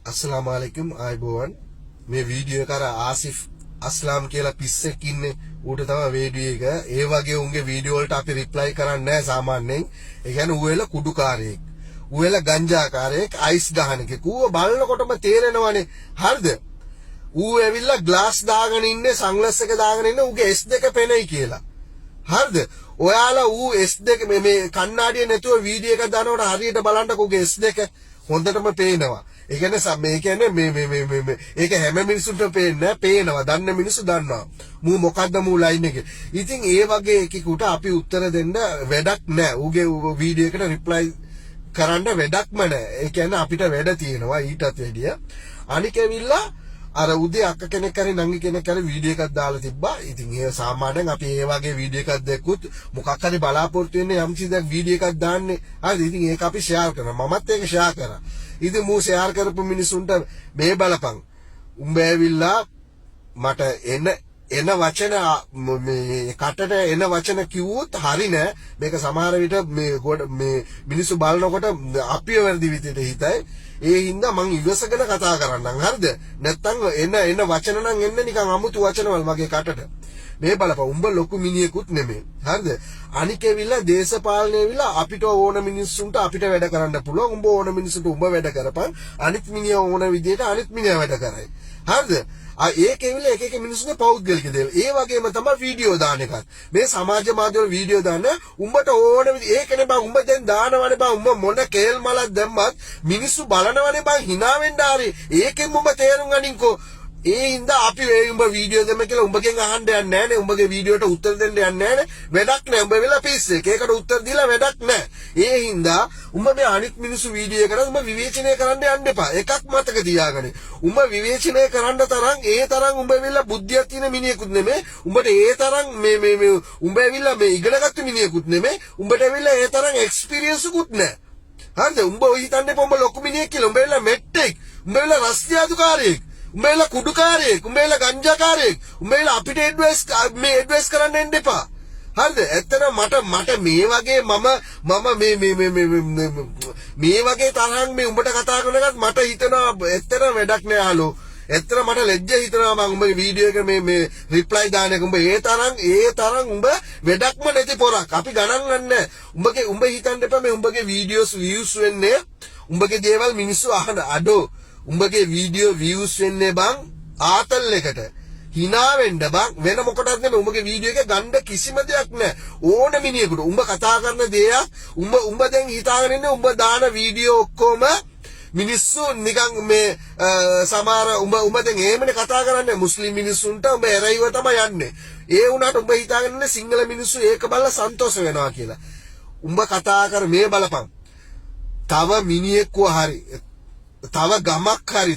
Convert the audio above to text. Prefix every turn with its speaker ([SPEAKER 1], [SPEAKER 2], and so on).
[SPEAKER 1] अस्सलाम वालेकुम आयबोවන් මේ වීඩියෝ එක අර ආසිෆ් අස්ලාම් කියලා පිස්සෙක් ඉන්නේ ඌට තමයි වීඩියෝ එක ඒ වගේ උන්ගේ වීඩියෝ වලට අපි රිප්ලයි කරන්නේ නැහැ සාමාන්‍යයෙන් ඒ කියන්නේ ඌ වෙලා කුඩුකාරයෙක් ඌ වෙලා ගංජාකාරයෙක් අයිස් ගහන එකෙක් ඌව බලනකොටම තේරෙනවනේ හරිද ඌ ඇවිල්ලා ග්ලාස් දාගෙන ඉන්නේ සන්ග්ලාස් එක දාගෙන ඉන්නේ ඌගේ S2 පෙනෙයි කියලා හරිද ඔයාලා ඌ S2 මේ කණ්ණාඩිය නැතුව වීඩියෝ එකක් දානකොට හරියට බලන්නකෝ ඌගේ S2 හොඳටම පේනවා ඒ කියන්නේ මේ කියන්නේ මේ ඒක හැම මිනිසුන්ටම පේන්නේ පේනවා දන්න මිනිස්සු දන්නවා මූ මොකද්ද මූ ලයින් එකේ ඉතින් ඒ වගේ එකෙකුට අපි උත්තර දෙන්න වැඩක් නැහැ ඌගේ වීඩියෝ එකට රිප්ලයි කරන්න වැඩක්ම නැහැ ඒ කියන්නේ අපිට වැඩ තියෙනවා ඊටත් වැඩිය අනික ඇවිල්ලා අර උදේ අක්ක කෙනෙක් හරි නංගි කෙනෙක් හරි වීඩියෝ එකක් දාලා තිබ්බා. ඉතින් ඒ සාමාන්‍යයෙන් අපි ඒ වගේ වීඩියෝ එකක් දැක්කුත් මොකක් හරි බලාපොරොත්තු වෙන්නේ යම්කිසි දෙයක් වීඩියෝ එකක් දාන්නේ. හරිද? ඉතින් ඒක අපි ෂෙයාර් කරනවා. මමත් ඒක ෂෙයාර් කරා. ඉතින් මූ ෂෙයාර් කරපු මිනිසුන්ට මේ බලපන්. උඹ ඇවිල්ලා මට එන වචන මේ කටට එන වචන කිව්වොත් හරි නෑ. මේක සමහර විට මේ මිනිස්සු බලනකොට අපිව වැරදි විදිහට හිතයි. ඒ හින්දා මං ඉවසගෙන කතා කරන්නම් හරිද නැත්තම් එන වචන නම් එන්නේ නිකන් අමුතු වචනවල් මගේ කටට මේ බලපන් උඹ ලොකු මිනිහෙකුත් නෙමෙයි හරිද අනික ඇවිල්ලා දේශපාලනය ඇවිල්ලා අපිට ඕන මිනිස්සුන්ට අපිට වැඩ කරන්න පුළුවන් උඹ ඕන මිනිස්සුන්ට උඹ වැඩ කරපන් අනිත් මිනිහා ඕන විදිහට අනිත් මිනිහා වැඩ කරයි හරිද ඒක ඇවිල්ලා එක එක මිනිස්සුන්ගේ පෞද්ගලික දේවල් ඒ වගේම තමයි වීඩියෝ දාන එකත් මේ සමාජ මාධ්‍ය වල වීඩියෝ දාන්න උඹට ඕන ඒකනේ බං උඹ දැන් දානවනේ බං උඹ මොන කේල් මලක් දැම්මත් මිනිස්සු බලනවනේ බං hina වෙන්න ආරි ඒකෙන් උඹ තේරුම් ගනින්කෝ ඒ හින්දා අපි උඹ වීඩියෝ දෙන්න කියලා උඹගෙන් අහන්න යන්නේ නැහනේ උඹගේ වීඩියෝට උත්තර දෙන්න යන්නේ නැහනේ වැඩක් නැහැ උඹ වෙලා පිස්සෙක් ඒකට උත්තර දීලා වැඩක් නැහැ ඒ හින්දා උඹ මේ අනිත් මිනිස්සු වීඩියෝ කරලා උඹ විවේචනය කරන්න යන්න එපා එකක් මතක තියාගන්න උඹ විවේචනය කරන්න තරම් ඒ තරම් උඹ වෙලා බුද්ධියක් තියෙන මිනිහෙකුත් නෙමෙයි උඹට ඒ තරම් මේ උඹ ඇවිල්ලා මේ ඉගෙනගත්තු මිනිහෙකුත් නෙමෙයි උඹට ඇවිල්ලා ඒ තරම් එක්ස්පීරියන්ස් උකුත් නැහැ හරිද උඹ ඔය හිතන්නේ උඹ ලොකු මිනිහෙක් කියලා උඹ වෙලා මෙට්ටෙක් උඹ වෙලා රස්තියාදුකාරයෙක් උඹලා කුඩුකාරයෙක් උඹලා ගංජාකාරයෙක් උඹලා අපිට ඇඩ්වයිස් කරන්න එන්න එපා හරිද ඇත්තට මට මේ වගේ මම මේ වගේ තරම් මේ උඹට කතා කරනකත් මට හිතනවා ඇත්තට වැඩක් නෑ හලෝ ඇත්තට මට ලැජ්ජ හිතනවා මම උඹේ වීඩියෝ එක මේ රිප්ලයි දාන එක උඹ ඒ තරම් උඹ වැඩක්ම නැති පොරක් අපි ගණන් ගන්නෑ උඹ හිතන්න එපා මේ උඹගේ වීඩියෝස් views වෙන්නේ උඹගේ දේවල් මිනිස්සු අහන අඩෝ උඹගේ වීඩියෝ views වෙන්නේ බං ආතල් එකට hina වෙන්න බං වෙන මොකටද නෙමෙයි උඹගේ වීඩියෝ එක ගන්න කිසිම දෙයක් නැහැ ඕන මිනිහෙකුට උඹ කතා කරන දේයක් උඹ දැන් හිතාගෙන ඉන්නේ උඹ දාන වීඩියෝ ඔක්කොම මිනිස්සු නිකන් මේ සමහර උඹ දැන් එහෙමනේ කතා කරන්නේ මුස්ලිම් මිනිස්සුන්ට උඹ එරයිව තමයි යන්නේ ඒ වුණාට උඹ හිතාගෙන ඉන්නේ සිංහල මිනිස්සු ඒක බලලා සන්තෝෂ වෙනවා කියලා උඹ කතා කර මේ බලපන් තව මිනිහෙක්ව හරි තව ගමක් හරි